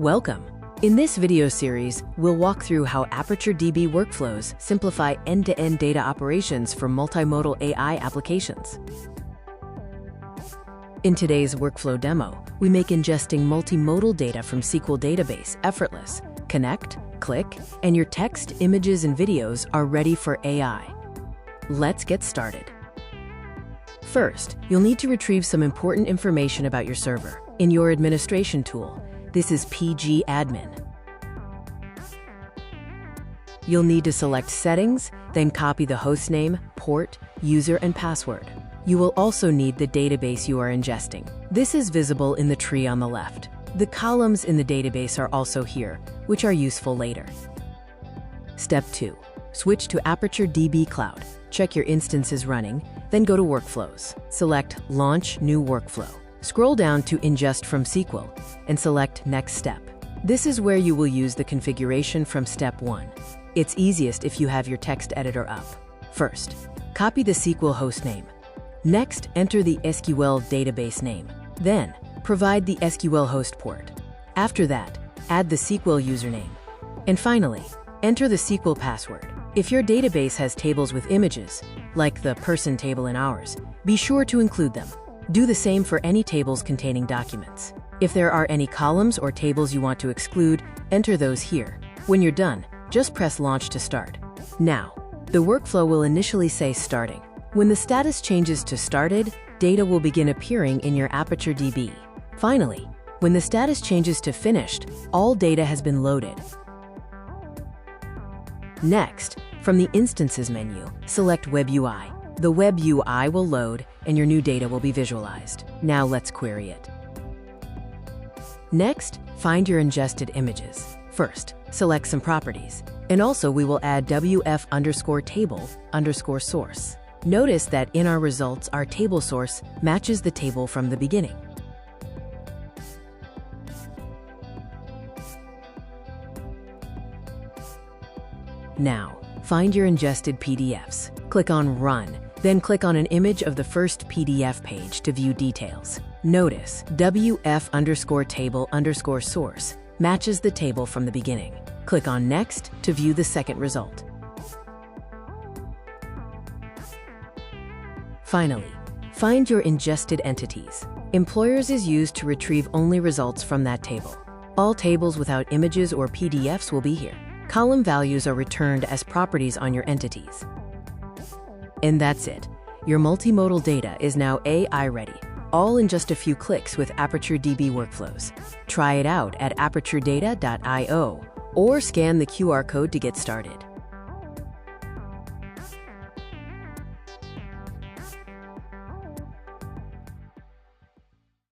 Welcome! In this video series, we'll walk through how ApertureDB workflows simplify end-to-end data operations for multimodal AI applications. In today's workflow demo, we make ingesting multimodal data from SQL database effortless. Connect, click, and your text, images, and videos are ready for AI. Let's get started. First, you'll need to retrieve some important information about your server. In your administration tool, this is pgadmin. You'll need to select Settings, then copy the hostname, port, user, and password. You will also need the database you are ingesting. This is visible in the tree on the left. The columns in the database are also here, which are useful later. Step 2. Switch to ApertureDB Cloud. Check your instance is running, then go to Workflows. Select Launch New Workflow. Scroll down to Ingest from SQL and select Next Step. This is where you will use the configuration from Step 1. It's easiest if you have your text editor up. First, copy the SQL hostname. Next, enter the SQL database name. Then, provide the SQL host port. After that, add the SQL username. And finally, enter the SQL password. If your database has tables with images, like the person table in ours, be sure to include them. Do the same for any tables containing documents. If there are any columns or tables you want to exclude, enter those here. When you're done, just press Launch to start. Now, the workflow will initially say Starting. When the status changes to Started, data will begin appearing in your ApertureDB. Finally, when the status changes to Finished, all data has been loaded. Next, from the Instances menu, select Web UI. The Web UI will load, and your new data will be visualized. Now let's query it. Next, find your ingested images. First, select some properties. And also we will add wf_table_source. Notice that in our results, our table source matches the table from the beginning. Now, find your ingested PDFs. Click on Run, then click on an image of the first PDF page to view details. Notice wf_table_source matches the table from the beginning. Click on Next to view the second result. Finally, find your ingested entities. Employers is used to retrieve only results from that table. All tables without images or PDFs will be here. Column values are returned as properties on your entities. And that's it. Your multimodal data is now AI ready, all in just a few clicks with ApertureDB workflows. Try it out at aperturedata.io or scan the QR code to get started.